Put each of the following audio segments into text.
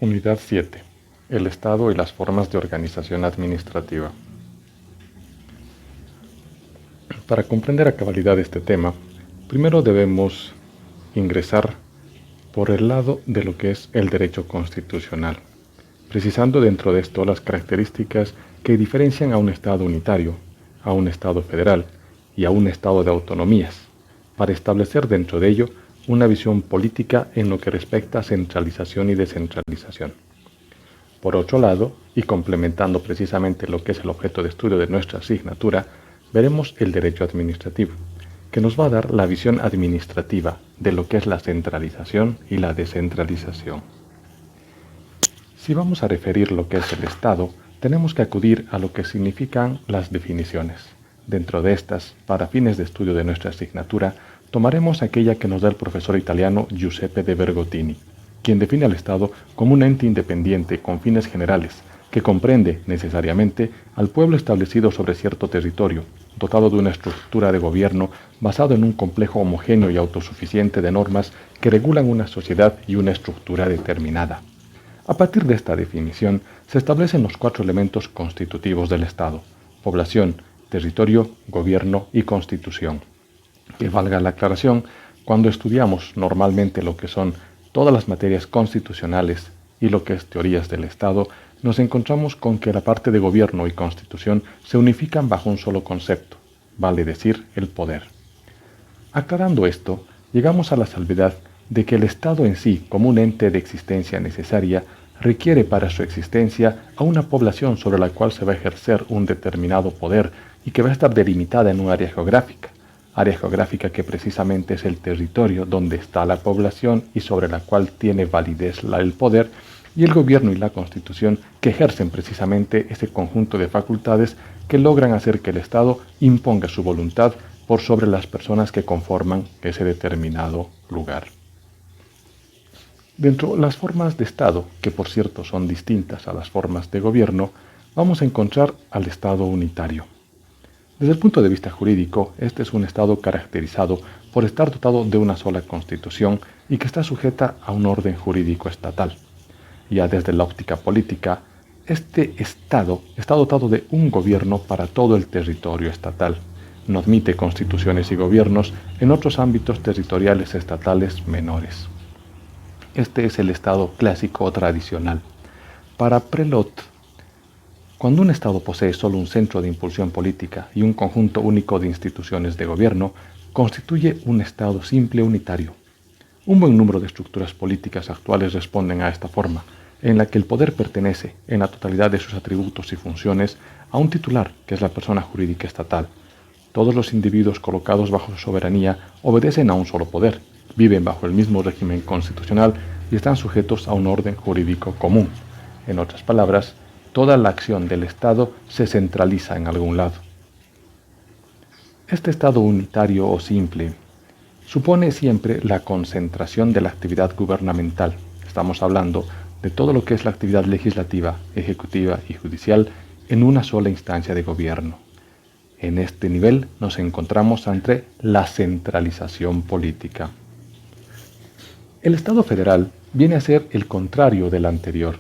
Unidad 7. El Estado y las formas de organización administrativa. Para comprender a cabalidad este tema, primero debemos ingresar por el lado de lo que es el derecho constitucional, precisando dentro de esto las características que diferencian a un Estado unitario, a un Estado federal y a un Estado de autonomías, para establecer dentro de ello una visión política en lo que respecta a centralización y descentralización. Por otro lado, y complementando precisamente lo que es el objeto de estudio de nuestra asignatura, veremos el derecho administrativo, que nos va a dar la visión administrativa de lo que es la centralización y la descentralización. Si vamos a referir lo que es el Estado, tenemos que acudir a lo que significan las definiciones. Dentro de estas, para fines de estudio de nuestra asignatura, tomaremos aquella que nos da el profesor italiano Giuseppe de Bergottini, quien define al Estado como un ente independiente con fines generales, que comprende necesariamente al pueblo establecido sobre cierto territorio, dotado de una estructura de gobierno basado en un complejo homogéneo y autosuficiente de normas que regulan una sociedad y una estructura determinada. A partir de esta definición, se establecen los 4 elementos constitutivos del Estado: población, territorio, gobierno y constitución. Que valga la aclaración, cuando estudiamos normalmente lo que son todas las materias constitucionales y lo que es teorías del Estado, nos encontramos con que la parte de gobierno y constitución se unifican bajo un solo concepto, vale decir, el poder. Aclarando esto, llegamos a la salvedad de que el Estado en sí, como un ente de existencia necesaria, requiere para su existencia a una población sobre la cual se va a ejercer un determinado poder y que va a estar delimitada en un área geográfica que precisamente es el territorio donde está la población y sobre la cual tiene validez el poder, y el gobierno y la constitución que ejercen precisamente ese conjunto de facultades que logran hacer que el Estado imponga su voluntad por sobre las personas que conforman ese determinado lugar. Dentro de las formas de Estado, que por cierto son distintas a las formas de gobierno, vamos a encontrar al Estado unitario. Desde el punto de vista jurídico, este es un Estado caracterizado por estar dotado de una sola constitución y que está sujeta a un orden jurídico estatal. Ya desde la óptica política, este Estado está dotado de un gobierno para todo el territorio estatal. No admite constituciones y gobiernos en otros ámbitos territoriales estatales menores. Este es el Estado clásico o tradicional. Para Prelot, cuando un Estado posee solo un centro de impulsión política y un conjunto único de instituciones de gobierno, constituye un Estado simple unitario. Un buen número de estructuras políticas actuales responden a esta forma, en la que el poder pertenece, en la totalidad de sus atributos y funciones, a un titular, que es la persona jurídica estatal. Todos los individuos colocados bajo su soberanía obedecen a un solo poder, viven bajo el mismo régimen constitucional y están sujetos a un orden jurídico común. En otras palabras, toda la acción del Estado se centraliza en algún lado. Este Estado unitario o simple supone siempre la concentración de la actividad gubernamental. Estamos hablando de todo lo que es la actividad legislativa, ejecutiva y judicial en una sola instancia de gobierno. En este nivel nos encontramos ante la centralización política. El Estado federal viene a ser el contrario del anterior.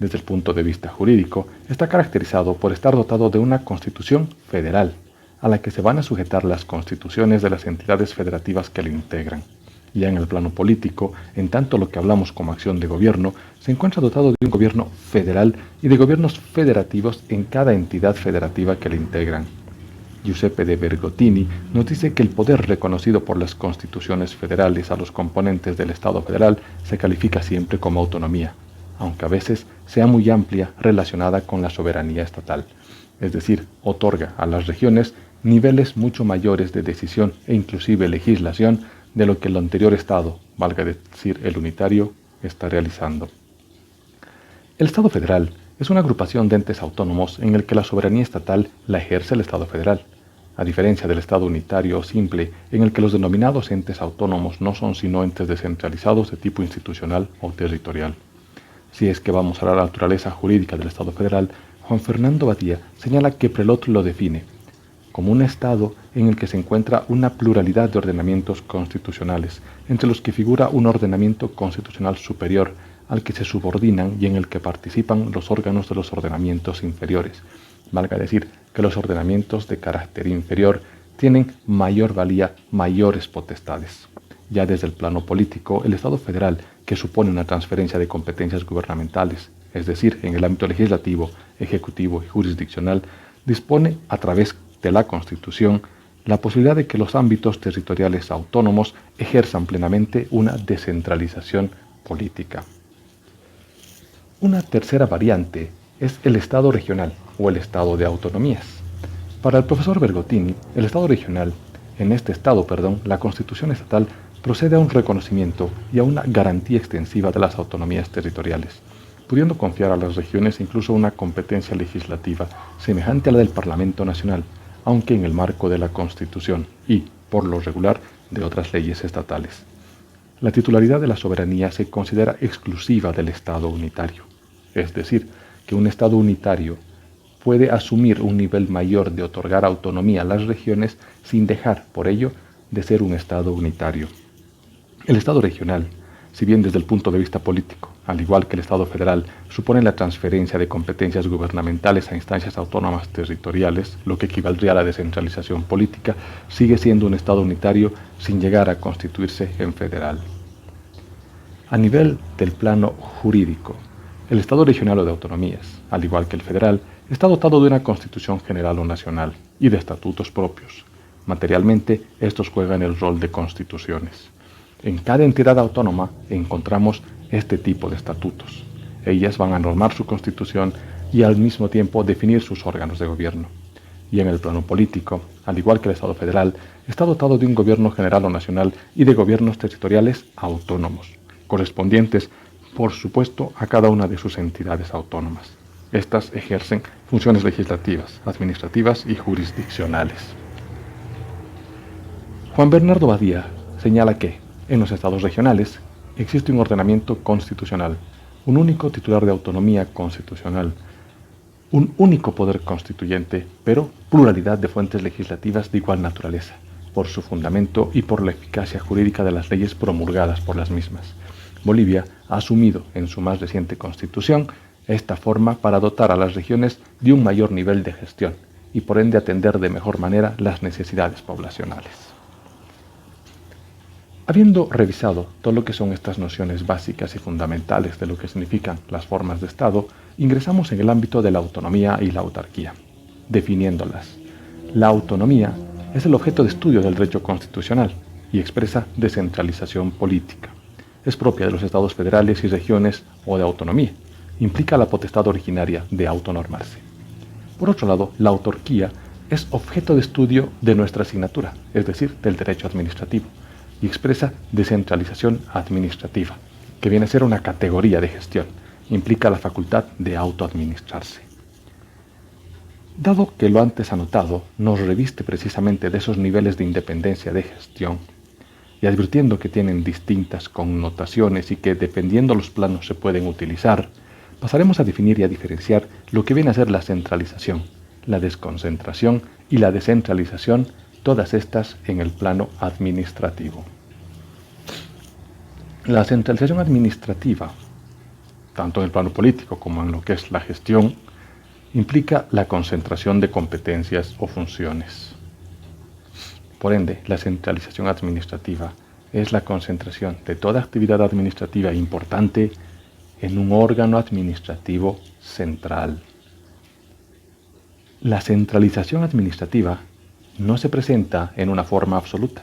Desde el punto de vista jurídico, está caracterizado por estar dotado de una constitución federal, a la que se van a sujetar las constituciones de las entidades federativas que lo integran. Ya en el plano político, en tanto lo que hablamos como acción de gobierno, se encuentra dotado de un gobierno federal y de gobiernos federativos en cada entidad federativa que lo integran. Giuseppe de Bergottini nos dice que el poder reconocido por las constituciones federales a los componentes del Estado federal se califica siempre como autonomía, aunque a veces sea muy amplia relacionada con la soberanía estatal, es decir, otorga a las regiones niveles mucho mayores de decisión e inclusive legislación de lo que el anterior Estado, valga decir el unitario, está realizando. El Estado federal es una agrupación de entes autónomos en el que la soberanía estatal la ejerce el Estado federal, a diferencia del Estado unitario o simple, en el que los denominados entes autónomos no son sino entes descentralizados de tipo institucional o territorial. Si es que vamos a la naturaleza jurídica del Estado federal, Juan Fernando Badía señala que Prelot lo define como un Estado en el que se encuentra una pluralidad de ordenamientos constitucionales, entre los que figura un ordenamiento constitucional superior al que se subordinan y en el que participan los órganos de los ordenamientos inferiores. Valga decir que los ordenamientos de carácter inferior tienen mayor valía, mayores potestades. Ya desde el plano político, el Estado federal, que supone una transferencia de competencias gubernamentales, es decir, en el ámbito legislativo, ejecutivo y jurisdiccional, dispone, a través de la Constitución, la posibilidad de que los ámbitos territoriales autónomos ejerzan plenamente una descentralización política. Una tercera variante es el Estado regional o el Estado de autonomías. Para el profesor Bergottini, el Estado regional, en este Estado, la Constitución estatal procede a un reconocimiento y a una garantía extensiva de las autonomías territoriales, pudiendo confiar a las regiones incluso una competencia legislativa semejante a la del Parlamento Nacional, aunque en el marco de la Constitución y, por lo regular, de otras leyes estatales. La titularidad de la soberanía se considera exclusiva del Estado unitario, es decir, que un Estado unitario puede asumir un nivel mayor de otorgar autonomía a las regiones sin dejar, por ello, de ser un Estado unitario. El Estado regional, si bien desde el punto de vista político, al igual que el Estado federal, supone la transferencia de competencias gubernamentales a instancias autónomas territoriales, lo que equivaldría a la descentralización política, sigue siendo un Estado unitario sin llegar a constituirse en federal. A nivel del plano jurídico, el Estado regional o de autonomías, al igual que el federal, está dotado de una Constitución general o nacional y de estatutos propios. Materialmente, estos juegan el rol de constituciones. En cada entidad autónoma encontramos este tipo de estatutos. Ellas van a normar su constitución y al mismo tiempo definir sus órganos de gobierno. Y en el plano político, al igual que el Estado federal, está dotado de un gobierno general o nacional y de gobiernos territoriales autónomos, correspondientes, por supuesto, a cada una de sus entidades autónomas. Estas ejercen funciones legislativas, administrativas y jurisdiccionales. Juan Bernardo Badía señala que, en los estados regionales, existe un ordenamiento constitucional, un único titular de autonomía constitucional, un único poder constituyente, pero pluralidad de fuentes legislativas de igual naturaleza, por su fundamento y por la eficacia jurídica de las leyes promulgadas por las mismas. Bolivia ha asumido en su más reciente constitución esta forma para dotar a las regiones de un mayor nivel de gestión y por ende atender de mejor manera las necesidades poblacionales. Habiendo revisado todo lo que son estas nociones básicas y fundamentales de lo que significan las formas de Estado, ingresamos en el ámbito de la autonomía y la autarquía, definiéndolas. La autonomía es el objeto de estudio del derecho constitucional y expresa descentralización política. Es propia de los estados federales y regiones o de autonomía. Implica la potestad originaria de autonormarse. Por otro lado, la autarquía es objeto de estudio de nuestra asignatura, es decir, del derecho administrativo, y expresa descentralización administrativa, que viene a ser una categoría de gestión. Implica la facultad de autoadministrarse. Dado que lo antes anotado nos reviste precisamente de esos niveles de independencia de gestión, y advirtiendo que tienen distintas connotaciones y que dependiendo los planos se pueden utilizar, pasaremos a definir y a diferenciar lo que viene a ser la centralización, la desconcentración y la descentralización, todas estas en el plano administrativo. La centralización administrativa, tanto en el plano político como en lo que es la gestión, implica la concentración de competencias o funciones. Por ende, la centralización administrativa es la concentración de toda actividad administrativa importante en un órgano administrativo central. La centralización administrativa no se presenta en una forma absoluta,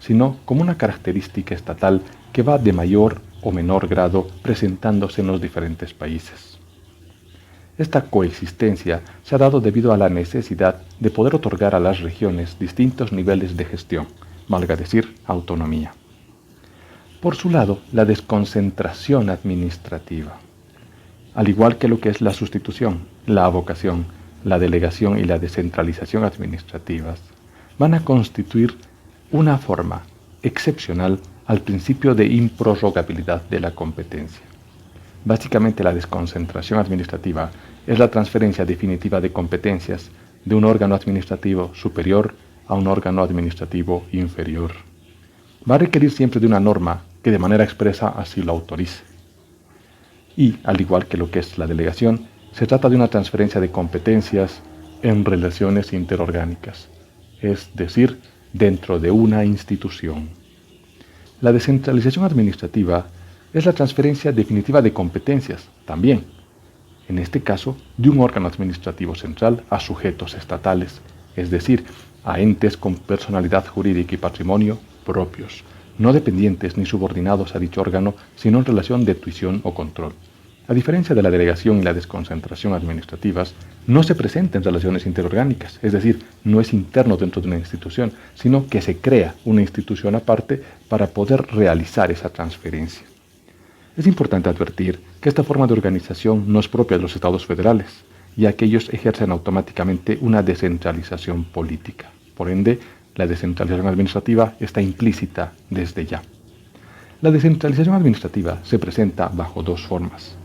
sino como una característica estatal que va de mayor o menor grado presentándose en los diferentes países. Esta coexistencia se ha dado debido a la necesidad de poder otorgar a las regiones distintos niveles de gestión, valga decir, autonomía. Por su lado, la desconcentración administrativa, al igual que lo que es la sustitución, la avocación, la delegación y la descentralización administrativas, van a constituir una forma excepcional al principio de improrrogabilidad de la competencia. Básicamente, la desconcentración administrativa es la transferencia definitiva de competencias de un órgano administrativo superior a un órgano administrativo inferior. Va a requerir siempre de una norma que de manera expresa así lo autorice. Y, al igual que lo que es la delegación, se trata de una transferencia de competencias en relaciones interorgánicas, es decir, dentro de una institución. La descentralización administrativa es la transferencia definitiva de competencias, también, en este caso, de un órgano administrativo central a sujetos estatales, es decir, a entes con personalidad jurídica y patrimonio propios, no dependientes ni subordinados a dicho órgano, sino en relación de tuición o control. A diferencia de la delegación y la desconcentración administrativas, no se presenta en relaciones interorgánicas, es decir, no es interno dentro de una institución, sino que se crea una institución aparte para poder realizar esa transferencia. Es importante advertir que esta forma de organización no es propia de los estados federales, ya que ellos ejercen automáticamente una descentralización política. Por ende, la descentralización administrativa está implícita desde ya. La descentralización administrativa se presenta bajo dos formas.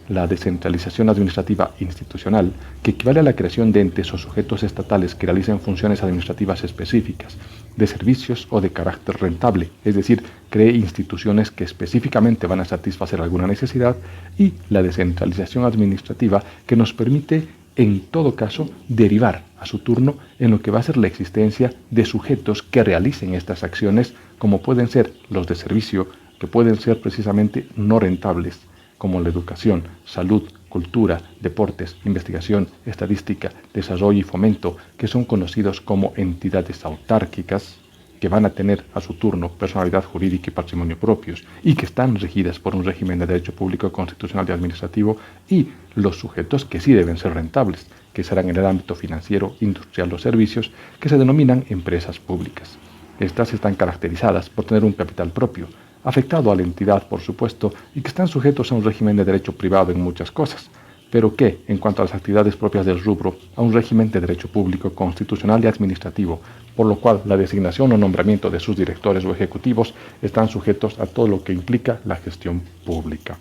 La descentralización administrativa institucional, que equivale a la creación de entes o sujetos estatales que realicen funciones administrativas específicas, de servicios o de carácter rentable, es decir, cree instituciones que específicamente van a satisfacer alguna necesidad, y la descentralización administrativa, que nos permite, en todo caso, derivar a su turno en lo que va a ser la existencia de sujetos que realicen estas acciones, como pueden ser los de servicio, que pueden ser precisamente no rentables, como la educación, salud, cultura, deportes, investigación, estadística, desarrollo y fomento, que son conocidos como entidades autárquicas, que van a tener a su turno personalidad jurídica y patrimonio propios, y que están regidas por un régimen de derecho público, constitucional y administrativo, y los sujetos que sí deben ser rentables, que serán en el ámbito financiero, industrial o servicios, que se denominan empresas públicas. Estas están caracterizadas por tener un capital propio, afectado a la entidad, por supuesto, y que están sujetos a un régimen de derecho privado en muchas cosas, pero que, en cuanto a las actividades propias del rubro, a un régimen de derecho público, constitucional y administrativo, por lo cual la designación o nombramiento de sus directores o ejecutivos están sujetos a todo lo que implica la gestión pública.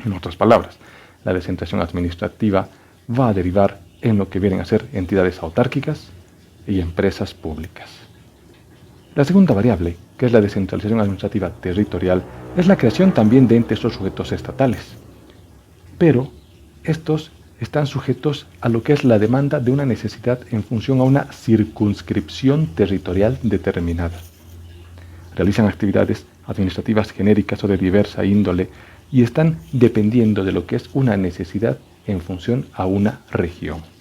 En otras palabras, la descentralización administrativa va a derivar en lo que vienen a ser entidades autárquicas y empresas públicas. La segunda variable, que es la descentralización administrativa territorial, es la creación también de entes o sujetos estatales. Pero estos están sujetos a lo que es la demanda de una necesidad en función a una circunscripción territorial determinada. Realizan actividades administrativas genéricas o de diversa índole y están dependiendo de lo que es una necesidad en función a una región.